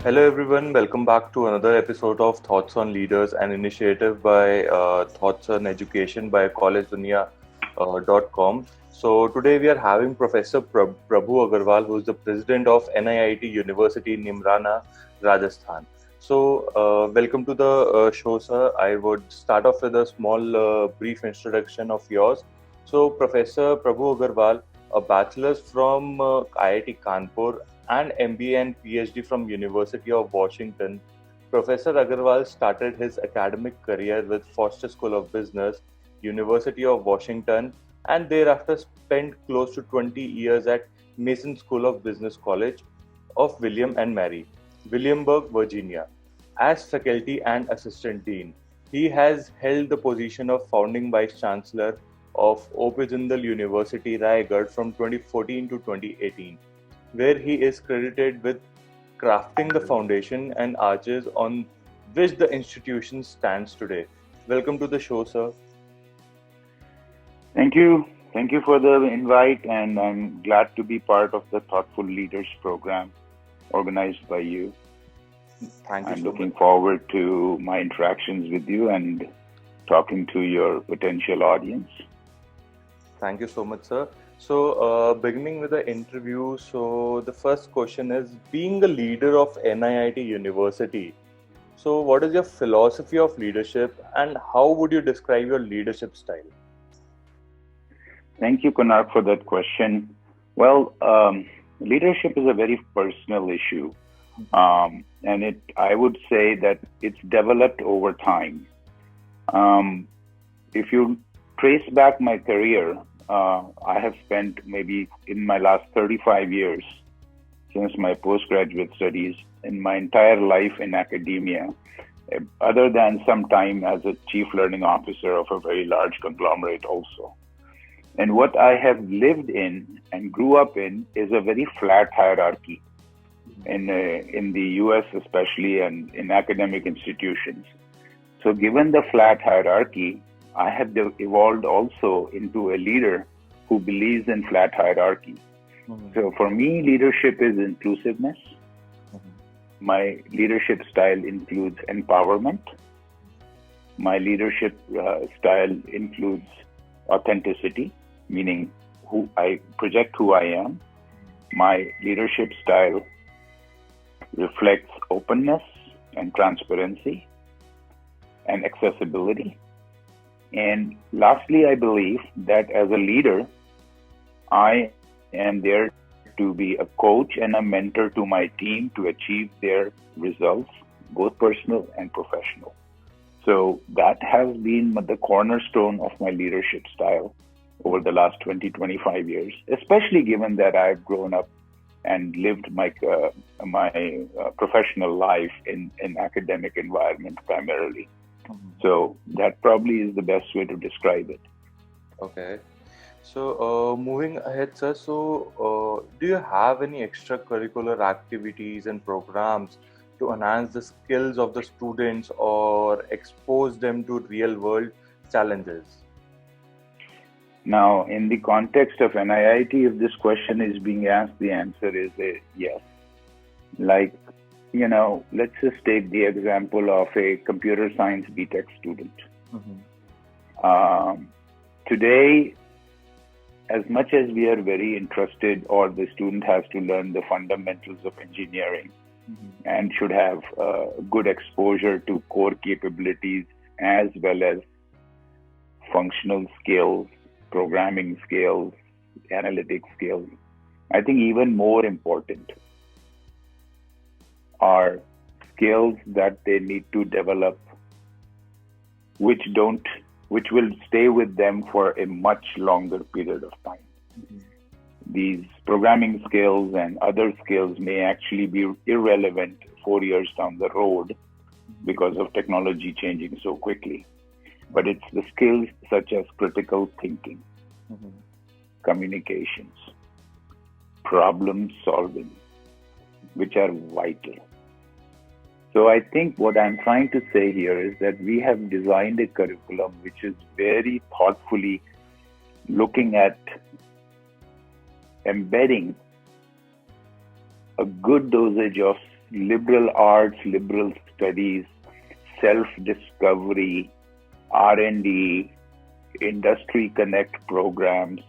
Hello everyone, welcome back to another episode of Thoughts on Leaders, an initiative by Thoughts on Education by Collegedunia.com. So today we are having Professor Prabhu Aggarwal, who is the president of NIIT University, Nimrana, Rajasthan. So welcome to the show, sir. I would start off with a small brief introduction of yours. So Professor Prabhu Aggarwal, a bachelor's from IIT Kanpur and MBA and PhD from University of Washington. Professor Aggarwal started his academic career with Foster School of Business, University of Washington, and thereafter spent close to 20 years at Mason School of Business College of William and Mary, Williamsburg, Virginia, as faculty and assistant dean. He has held the position of founding vice chancellor of Opijindal University, Raigad from 2014 to 2018, where he is credited with crafting the foundation and arches on which the institution stands today. Welcome to the show, sir. Thank you. Thank you for the invite, and I'm glad to be part of the Thoughtful Leaders program organized by you. Thank you I'm so looking much. forward to my interactions with you and talking to your potential audience. Thank you so much, sir. So, beginning with the interview, so the first question is being a leader of NIIT University. So, what is your philosophy of leadership and how would you describe your leadership style? Thank you, Konark, for that question. Well, leadership is a very personal issue, and I would say that it's developed over time. If you trace back my career, I have spent maybe in my last 35 years since my postgraduate studies in my entire life in academia, other than some time as a chief learning officer of a very large conglomerate also. And what I have lived in and grew up in is a very flat hierarchy in the US especially and in academic institutions. So given the flat hierarchy, I have evolved also into a leader who believes in flat hierarchy. So for me, leadership is inclusiveness. My leadership style includes empowerment. My leadership style includes authenticity, meaning who I project who I am. My leadership style reflects openness and transparency and accessibility. And lastly, I believe that as a leader, I am there to be a coach and a mentor to my team to achieve their results, both personal and professional. So that has been the cornerstone of my leadership style over the last 20, 25 years, especially given that I've grown up and lived my professional life in academic environment primarily. So that probably is the best way to describe it. Okay. So, moving ahead, sir, so do you have any extracurricular activities and programs to enhance the skills of the students or expose them to real world challenges? Now, in the context of NIIT, if this question is being asked, the answer is a yes. Like, let's just take the example of a computer science BTech student. Today, as much as we are very interested, or the student has to learn the fundamentals of engineering and should have good exposure to core capabilities as well as functional skills, programming skills, analytic skills. I think even more important are skills that they need to develop, which will stay with them for a much longer period of time. These programming skills and other skills may actually be irrelevant 4 years down the road because of technology changing so quickly. But it's the skills such as critical thinking, communications, problem solving, which are vital. So I think what I'm trying to say here is that we have designed a curriculum which is very thoughtfully looking at embedding a good dosage of liberal arts, liberal studies, self-discovery, R&D, industry connect programs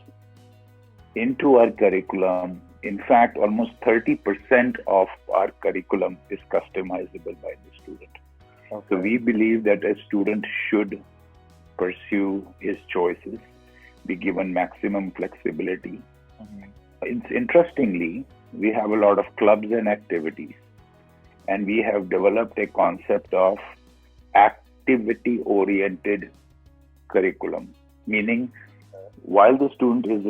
into our curriculum. In fact, almost 30% of our curriculum is customizable by the student. Okay. So we believe that a student should pursue his choices, be given maximum flexibility. Interestingly, we have a lot of clubs and activities, and we have developed a concept of activity-oriented curriculum, meaning while the student is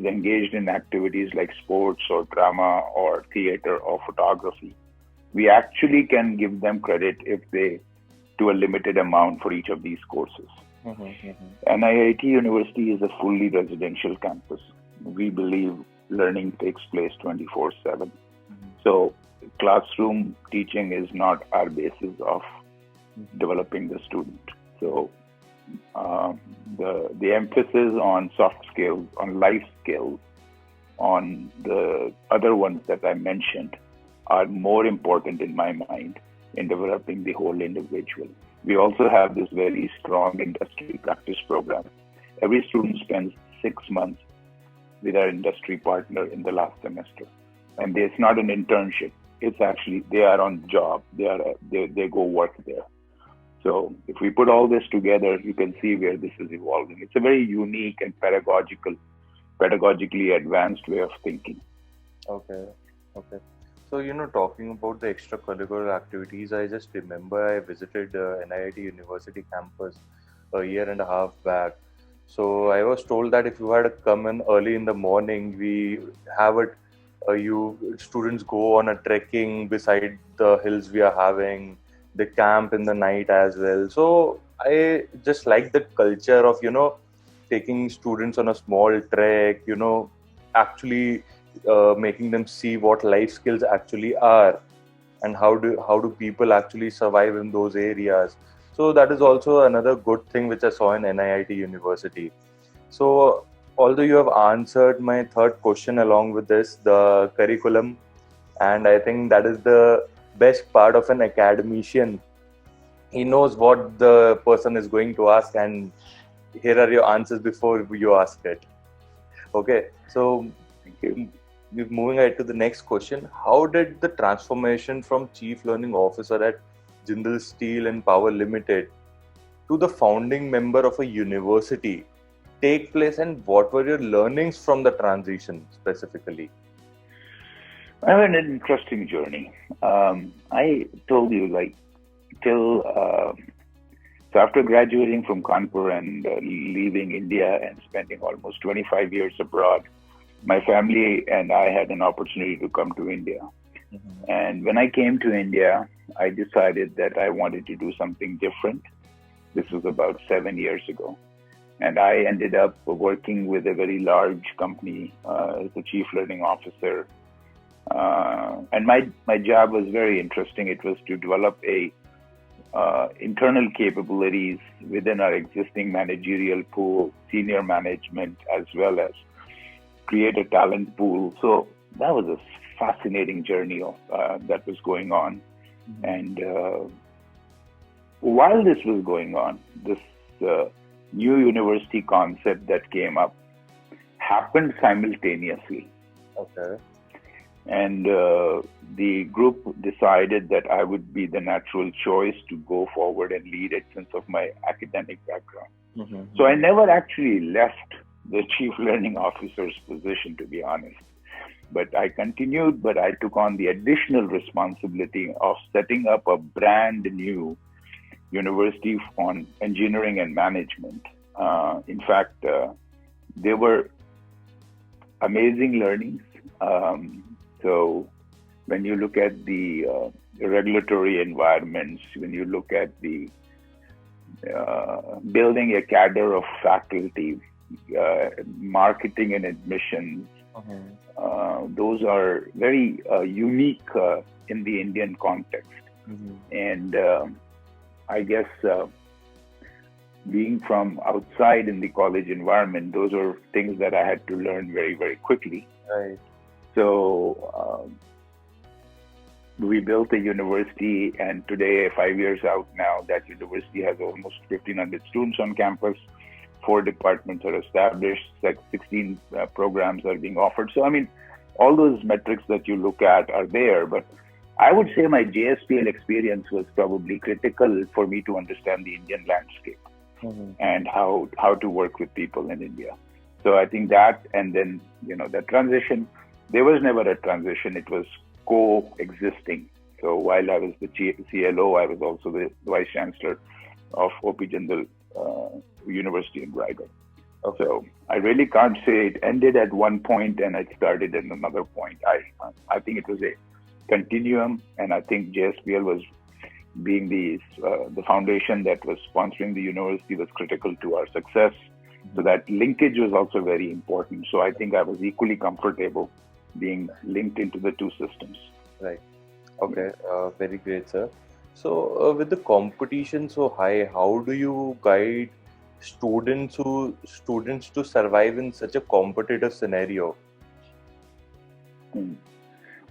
engaged in activities like sports or drama or theater or photography, we actually can give them credit if they do a limited amount for each of these courses. NIIT University is a fully residential campus. We believe learning takes place 24/7. So classroom teaching is not our basis of developing the student. So the emphasis on soft skills, on life skills, on the other ones that I mentioned are more important in my mind in developing the whole individual. We also have this very strong industry practice program. Every student spends 6 months with our industry partner in the last semester. And it's not an internship. It's actually, they are on job. They go work there. So if we put all this together, you can see where this is evolving. It's a very unique and pedagogically advanced way of thinking. Okay. So, talking about the extracurricular activities, I just remember I visited NIIT University campus a year and a half back. So I was told that if you had to come in early in the morning, we have it. Students go on a trekking beside the hills we are having. They camp in the night as well. So I just like the culture of taking students on a small trek. Actually making them see what life skills actually are, and how do people actually survive in those areas. So that is also another good thing which I saw in NIIT University. So although you have answered my third question along with this, the curriculum, and I think that is the best part of an academician. He knows what the person is going to ask, and here are your answers before you ask it. Okay, so Thank you. Moving ahead to the next question. How did the transformation from Chief Learning Officer at Jindal Steel and Power Limited to the founding member of a university take place, and what were your learnings from the transition specifically? I had an interesting journey. I told you, so after graduating from Kanpur and leaving India and spending almost 25 years abroad, my family and I had an opportunity to come to India. And when I came to India, I decided that I wanted to do something different. This was about 7 years ago. And I ended up working with a very large company as the chief learning officer. And my job was very interesting. It was to develop internal capabilities within our existing managerial pool, senior management, as well as create a talent pool. So that was a fascinating journey that was going on. And while this was going on, this new university concept that came up happened simultaneously. Okay. And the group decided that I would be the natural choice to go forward and lead it since of my academic background. So I never actually left the chief learning officer's position, to be honest. But I continued, but I took on the additional responsibility of setting up a brand new university on engineering and management. In fact, they were amazing learnings. So when you look at the regulatory environments, when you look at the building a cadre of faculty, marketing and admissions, those are very unique in the Indian context. And I guess being from outside in the college environment, those are things that I had to learn very, very quickly. Right. So we built a university, and today, 5 years out now, that university has almost 1,500 students on campus. 4 departments are established, like 16 programs are being offered. So, I mean, all those metrics that you look at are there. But I would say my JSPL experience was probably critical for me to understand the Indian landscape and how to work with people in India. So I think that, and then, that transition, there was never a transition. It was coexisting. So while I was the CLO, I was also the Vice Chancellor of O.P. Jindal University in Raigad. Okay. So I really can't say it ended at one point and it started at another point. I think it was a continuum, and I think JSPL was being the foundation that was sponsoring the university was critical to our success. So that linkage was also very important. So I think I was equally comfortable being linked into the two systems. Right. Okay. Very great, sir. So with the competition so high, how do you guide students to survive in such a competitive scenario?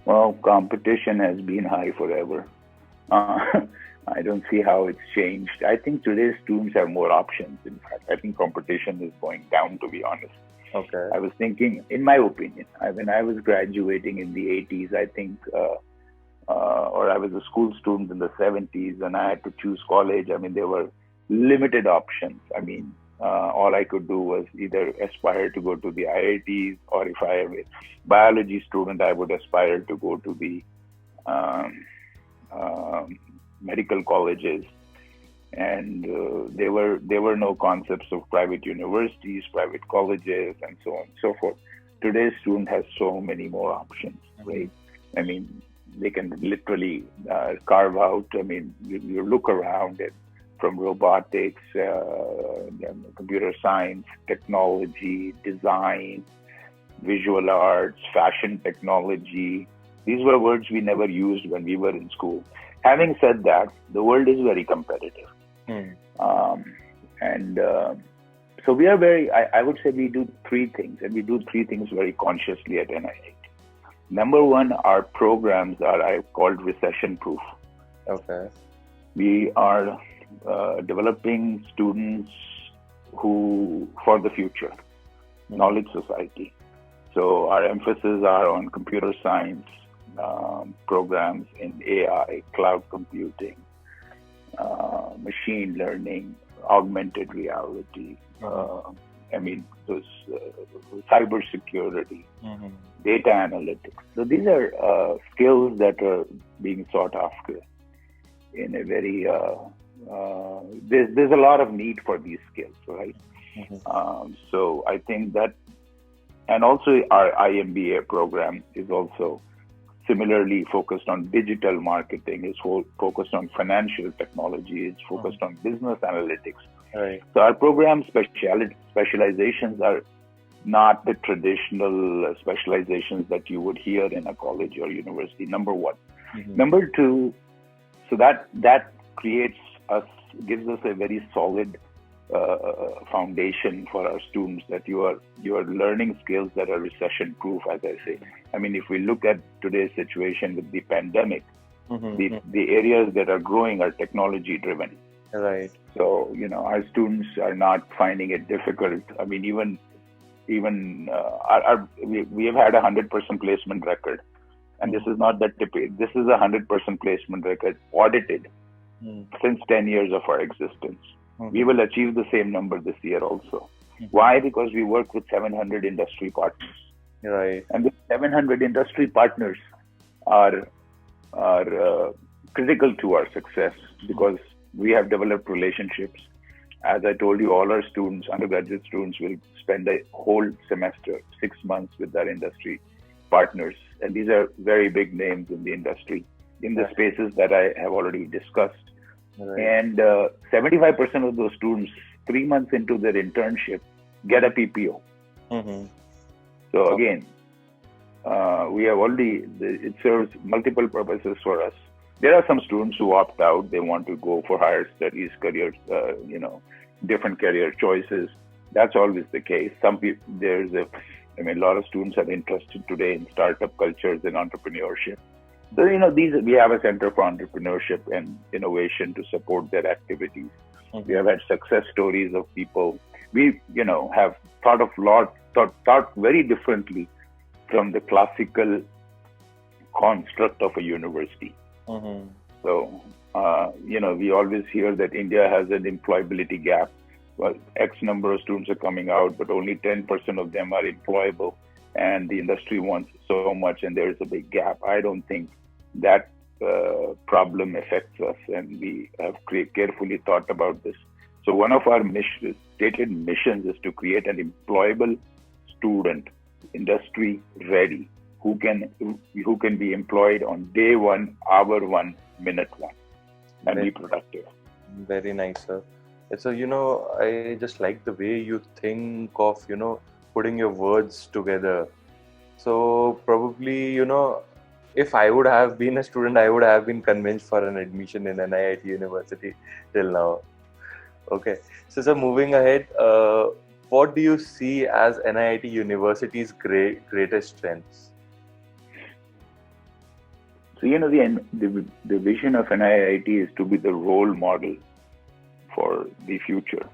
Well, competition has been high forever. I don't see how it's changed. I think today's students have more options. In fact, I think competition is going down, to be honest. Okay. I was thinking, in my opinion, when I was graduating in the 80s, I think, or I was a school student in the 70s, and I had to choose college. I mean, there were limited options. I mean, all I could do was either aspire to go to the IITs, or if I am a biology student, I would aspire to go to the medical colleges. And there were no concepts of private universities, private colleges, and so on and so forth. Today's student has so many more options, right? I mean, they can literally carve out. I mean, you look around it, from robotics, computer science, technology, design, visual arts, fashion technology. These were words we never used when we were in school. Having said that, the world is very competitive. So we are very, I would say we do three things, and we do three things very consciously at NIIT. Number one, our programs are called recession-proof. Okay. We are developing students for the future, knowledge society. So our emphasis are on computer science programs in AI, cloud computing, machine learning, augmented reality. Those cyber security, data analytics. So these are skills that are being sought after in a very. There's a lot of need for these skills, right? So I think that, and also our IMBA program is also similarly focused on digital marketing, is focused on financial technology, is focused on business analytics. Right. So our program specializations are not the traditional specializations that you would hear in a college or university, number one. Number two, so that gives us a very solid foundation for our students, that you are learning skills that are recession proof, as I say. I mean, if we look at today's situation with the pandemic, the areas that are growing are technology driven. Right. So, our students are not finding it difficult. I mean, even we have had a 100% placement record, and this is not that typical. This is a 100% placement record audited since 10 years of our existence. We will achieve the same number this year also. Why? Because we work with 700 industry partners. Right. And the 700 industry partners are critical to our success, because we have developed relationships. As I told you, all our students, undergraduate students, will spend a whole semester, 6 months, with their industry partners. And these are very big names in the industry, in the spaces that I have already discussed. Right. And 75% of those students, 3 months into their internship, get a PPO. So again, we have already, it serves multiple purposes for us. There are some students who opt out. They want to go for higher studies, career, different career choices. That's always the case. Some people, a lot of students are interested today in startup cultures and entrepreneurship. So, we have a Center for Entrepreneurship and Innovation to support their activities. We have had success stories of people. We, have thought very differently from the classical construct of a university. So, we always hear that India has an employability gap. Well, X number of students are coming out, but only 10% of them are employable, and the industry wants so much, and there is a big gap. I don't think that problem affects us, and we have carefully thought about this. So one of our stated missions is to create an employable student, industry ready, who can be employed on day one, hour one, minute one, and be productive. Very nice, sir. So, I just like the way you think of, putting your words together. So probably, if I would have been a student, I would have been convinced for an admission in NIIT University till now. Okay. So, sir, moving ahead, what do you see as NIIT University's greatest strengths? So, the vision of NIIT is to be the role model for the future,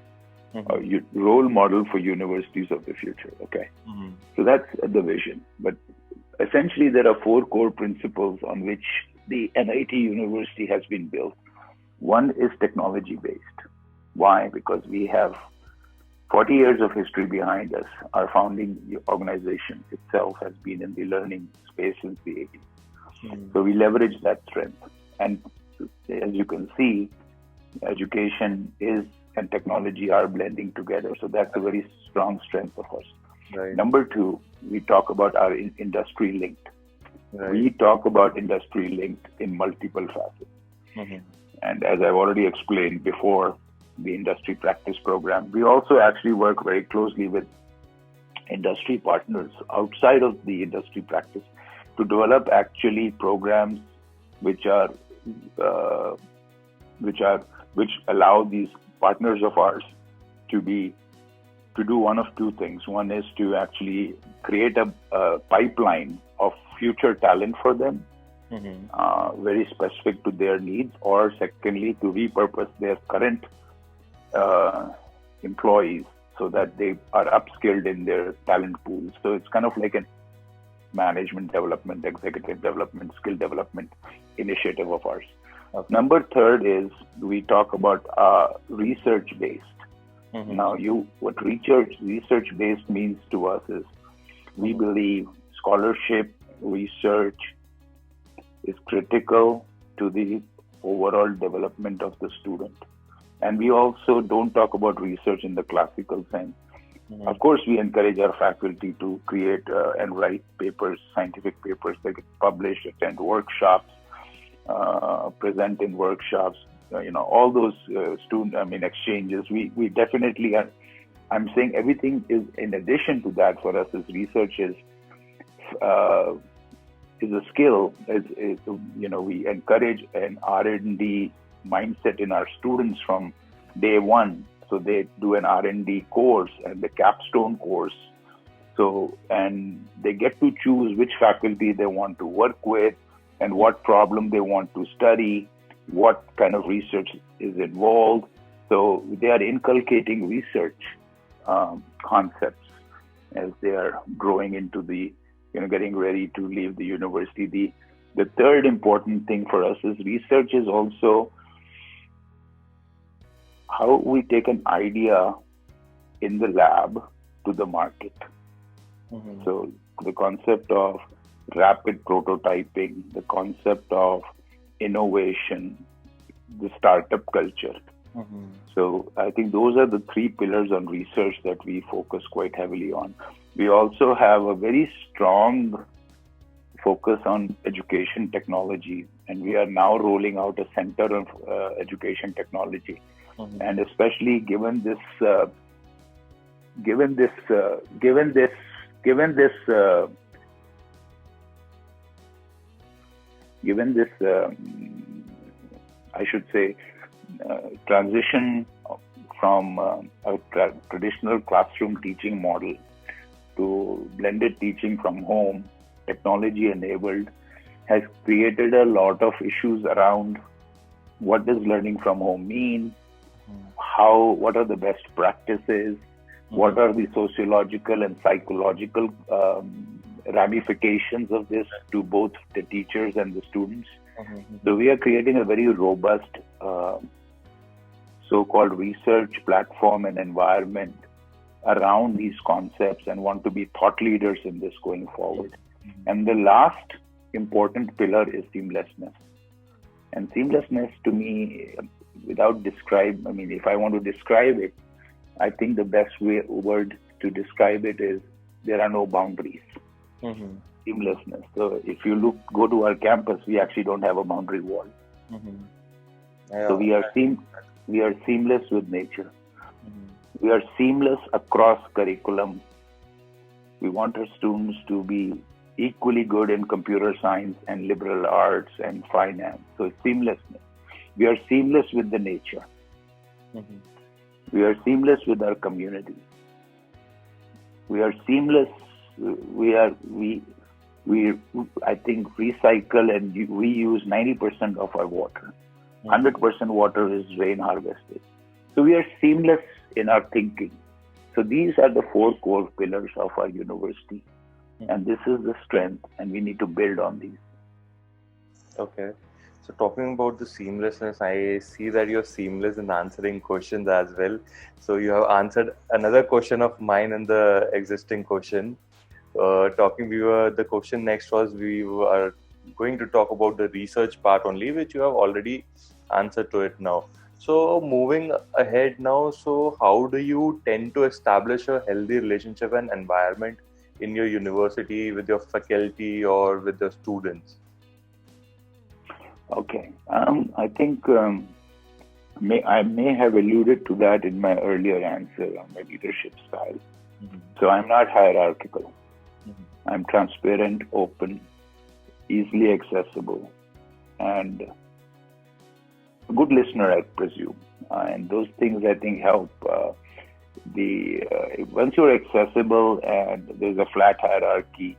role model for universities of the future. Okay. So that's the vision. But essentially, there are 4 core principles on which the NIIT University has been built. One is technology-based. Why? Because we have 40 years of history behind us. Our founding organization itself has been in the learning space since the 80s. So we leverage that strength. And as you can see, education and technology are blending together. So that's a very strong strength of ours. Right. Number 2, we talk about our industry linked. Right. We talk about industry linked in multiple facets. And as I've already explained before, the industry practice program, we also actually work very closely with industry partners outside of the industry practice to develop actually programs which allow these partners of ours to do one of 2 things. One is to actually create a pipeline of future talent for them, very specific to their needs, or secondly, to repurpose their current employees so that they are upskilled in their talent pools. So it's kind of like a management development, executive development, skill development initiative of ours. Okay. Number 3 is we talk about research-based. Now, what research-based means to us is we believe scholarship, research is critical to the overall development of the student. And we also don't talk about research in the classical sense. Of course, we encourage our faculty to create and write papers, scientific papers that get published, attend workshops, present in workshops, all those exchanges. We definitely are. I'm saying everything is in addition to that for us. As research is a skill. We encourage an R&D mindset in our students from day one. So they do an R&D course and the capstone course. So, and they get to choose which faculty they want to work with and what problem they want to study, what kind of research is involved. So they are inculcating research concepts as they are growing into getting ready to leave the university. The third important thing for us is research is also how we take an idea in the lab to the market. So the concept of rapid prototyping, the concept of innovation, the startup culture. So I think those are the 3 pillars on research that we focus quite heavily on. We also have a very strong focus on education technology, and we are now rolling out a center of education technology. And especially given this I should say transition from a traditional classroom teaching model to blended teaching from home, technology enabled, has created a lot of issues around what does learning from home mean, what are the best practices, what are the sociological and psychological ramifications of this to both the teachers and the students. So we are creating a very robust so-called research platform and environment around these concepts and want to be thought leaders in this going forward. And the last important pillar is seamlessness. And seamlessness to me, if I want to describe it, I think the best word to describe it is there are no boundaries. Seamlessness. So if you go to our campus, we actually don't have a boundary wall. So we are seamless with nature. We are seamless across curriculum. We want our students to be equally good in computer science and liberal arts and finance. So it's seamlessness. We are seamless with the nature. We are seamless with our community. We are seamless. I think recycle and reuse 90% of our water. 100% water is rain harvested. So we are seamless in our thinking. So these are the 4 core pillars of our university. And this is the strength, and we need to build on these. Okay. So talking about the seamlessness, I see that you're seamless in answering questions as well. So you have answered another question of mine in the existing question. The question next was, we are going to talk about the research part only, which you have already answered to it now. So moving ahead now, so how do you tend to establish a healthy relationship and environment in your university with your faculty or with the students? Okay. I think I may have alluded to that in my earlier answer on my leadership style. So I'm not hierarchical. I'm transparent, open, easily accessible, and a good listener, I presume. And those things, I think, help. Once you're accessible and there's a flat hierarchy,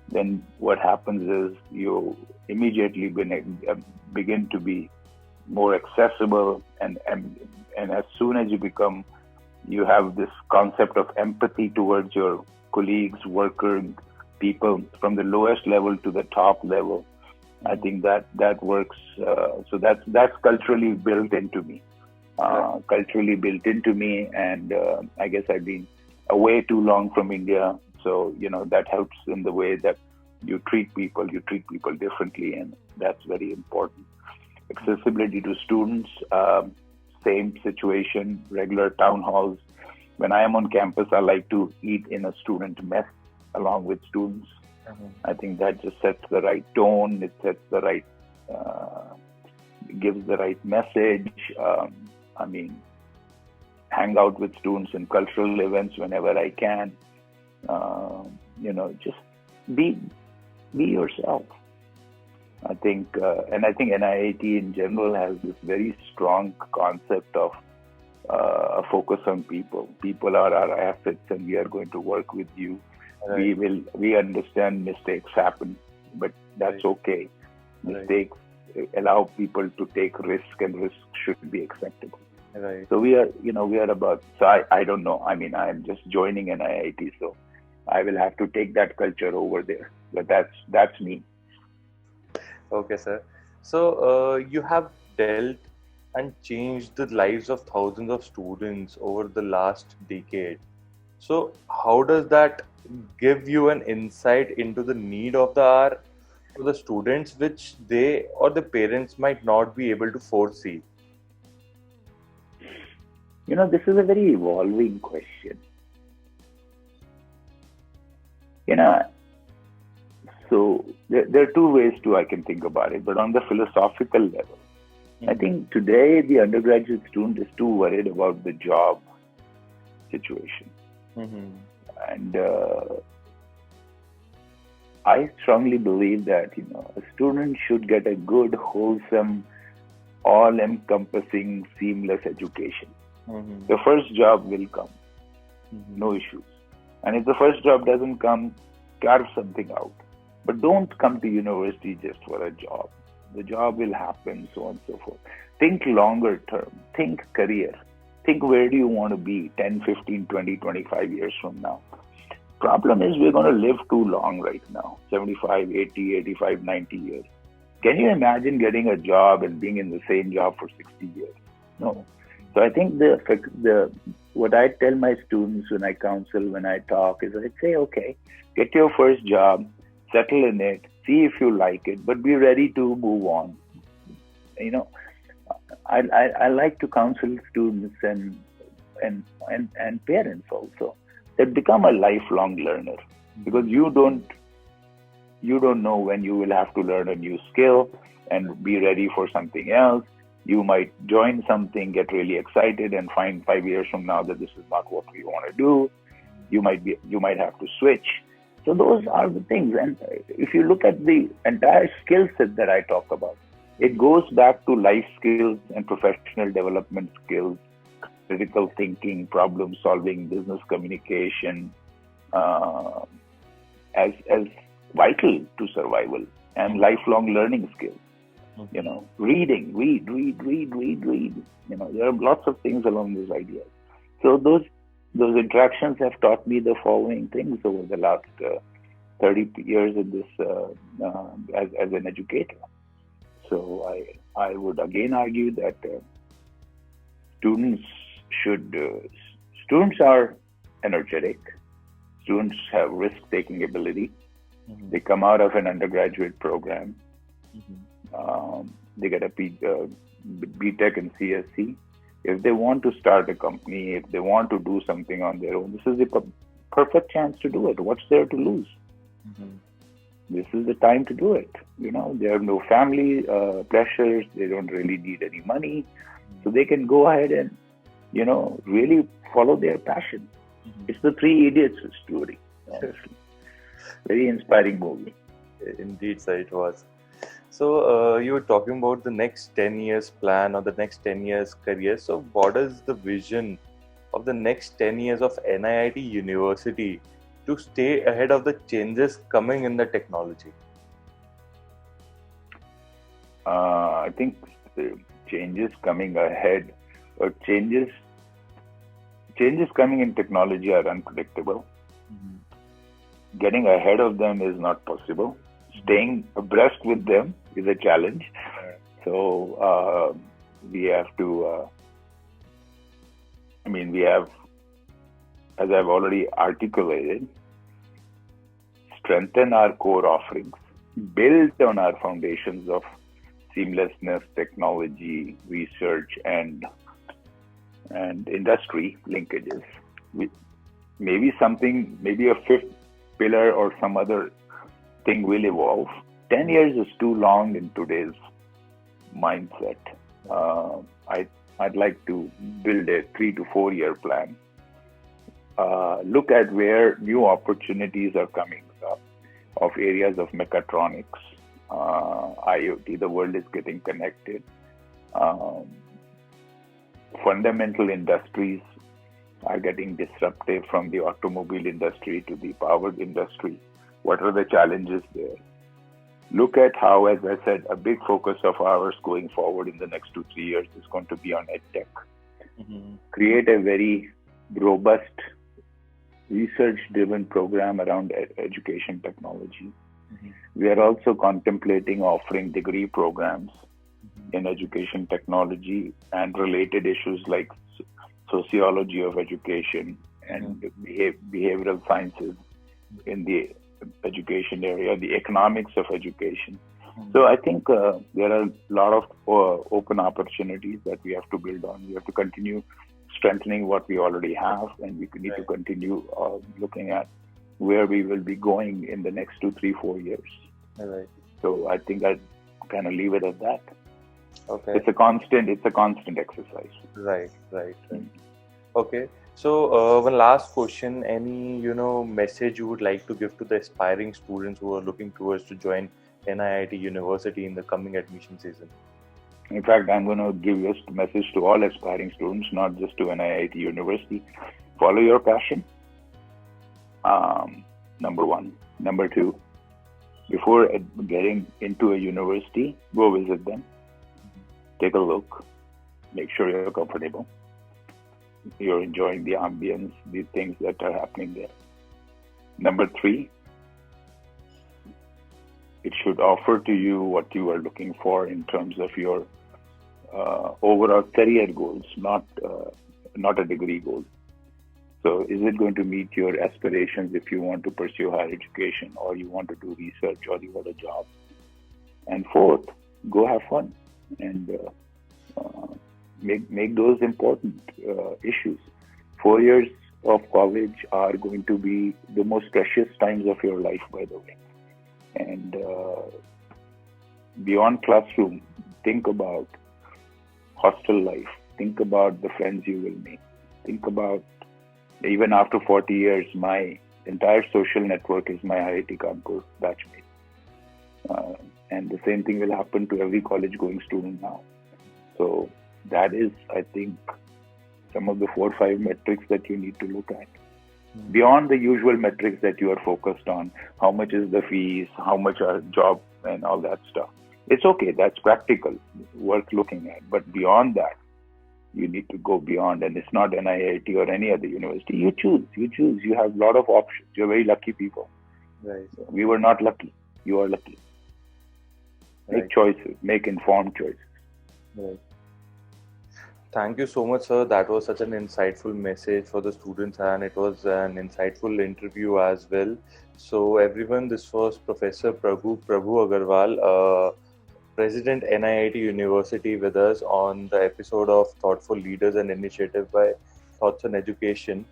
then what happens is you immediately begin to be more accessible, and as soon as you have this concept of empathy towards your colleagues, workers, people from the lowest level to the top level. I think that works. So that's culturally built into me. And I guess I've been away too long from India, so that helps in the way that you treat people differently, and that's very important. Accessibility to students, same situation, regular town halls. When I am on campus, I like to eat in a student mess along with students. I think that just sets the right tone. It sets the right, gives the right message. Hang out with students in cultural events whenever I can. Just be yourself. I think NIIT in general has this very strong concept of a focus on people. People are our assets, and we are going to work with you. Right. We understand mistakes happen, but that's okay. Mistakes allow people to take risk, and risk should be acceptable. Right. So we are about. So I don't know. I'm just joining NIIT, so I will have to take that culture over there. But that's me. Okay, sir. So you have dealt and changed the lives of thousands of students over the last decade. So how does that give you an insight into the need of the hour for the students, which they or the parents might not be able to foresee? This is a very evolving question. So there are two ways I can think about it, but on the philosophical level, I think today the undergraduate student is too worried about the job situation. And I strongly believe that, a student should get a good, wholesome, all-encompassing, seamless education. The first job will come, no issues. And if the first job doesn't come, carve something out. But don't come to university just for a job. The job will happen, so on and so forth. Think longer term. Think career. Think where do you want to be 10, 15, 20, 25 years from now. Problem is we're going to live too long right now, 75, 80, 85, 90 years. Can you imagine getting a job and being in the same job for 60 years? No. So I think what I tell my students when I counsel, when I talk, is I say, okay, get your first job, settle in it, see if you like it, but be ready to move on. You know, I like to counsel students and parents also that become a lifelong learner, because you don't know when you will have to learn a new skill and be ready for something else. You might join something, get really excited, and find 5 years from now that this is not what we want to do. You might have to switch. So those are the things. And if you look at the entire skill set that I talk about, it goes back to life skills and professional development skills, critical thinking, problem solving, business communication, as vital to survival, and lifelong learning skills. You know, read. You know, there are lots of things along those ideas. So those interactions have taught me the following things over the last 30 years in this as an educator. So I would again argue that students are energetic. Students have risk-taking ability. They come out of an undergraduate program. They get a BTech and CSC. If they want to start a company, if they want to do something on their own, this is the perfect chance to do it. What's there to lose? This is the time to do it. You know, there are no family pressures. They don't really need any money. So they can go ahead and, you know, really follow their passion. It's the Three Idiots story. Very inspiring movie. Indeed, sir, it was. So you were talking about the next 10 years plan or the next 10 years career. So what is the vision of the next 10 years of NIIT University to stay ahead of the changes coming in the technology? I think the changes coming ahead, or changes coming in technology are unpredictable. Getting ahead of them is not possible. Staying abreast with them is a challenge. So we have to, as I've already articulated, strengthen our core offerings, build on our foundations of seamlessness, technology, research, and industry linkages. Maybe a fifth pillar or some other thing will evolve. 10 years is too long in today's mindset. I'd like to build a 3 to 4 year plan. Look at where new opportunities are coming up of areas of mechatronics, IoT. The world is getting connected. Fundamental industries are getting disruptive, from the automobile industry to the power industry. What are the challenges there? Look at how, as I said, a big focus of ours going forward in the next 2-3 years is going to be on EdTech. Create a very robust, research-driven program around education technology. We are also contemplating offering degree programs in education technology and related issues like sociology of education and behavioral sciences in the education area, the economics of education. So I think there are a lot of open opportunities that we have to build on. We have to continue strengthening what we already have, and we need to continue looking at where we will be going in the next 2, 3, 4 years. So I think I'd kind of leave it at that. It's a constant exercise. Right. Okay. So one last question, any message you would like to give to the aspiring students who are looking towards to join NIIT University in the coming admission season? In fact, I'm going to give this message to all aspiring students, not just to NIIT University. Follow your passion. Number one. Number two, before getting into a university, go visit them, take a look, make sure you're comfortable, you're enjoying the ambience, the things that are happening there. Number 3, it should offer to you what you are looking for in terms of your overall career goals, not a degree goal. So is it going to meet your aspirations if you want to pursue higher education, or you want to do research, or you want a job? And 4th, go have fun and make those important issues. 4 years of college are going to be the most precious times of your life, by the way. And beyond classroom, think about hostel life. Think about the friends you will make. Think about, even after 40 years, my entire social network is my IIT Kanpur batchmate. And the same thing will happen to every college-going student now. So that is, I think, some of the 4 or 5 metrics that you need to look at. Beyond the usual metrics that you are focused on, how much is the fees, how much are job and all that stuff. It's okay, that's practical, worth looking at. But beyond that, you need to go beyond, and it's not NIIT or any other university. You choose. You have a lot of options. You're very lucky people. Right. We were not lucky. You are lucky. Make choices. Make informed choices. Right. Thank you so much, sir. That was such an insightful message for the students, and it was an insightful interview as well. So everyone, this was Professor Prabhu Aggarwal, President NIIT University, with us on the episode of Thoughtful Leaders and Initiative by Thoughts on Education.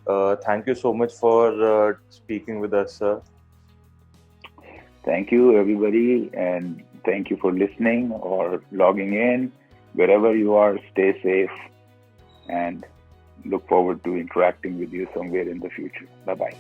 Thank you so much for speaking with us, sir. Thank you, everybody, and thank you for listening or logging in. Wherever you are, stay safe, and look forward to interacting with you somewhere in the future. Bye-bye.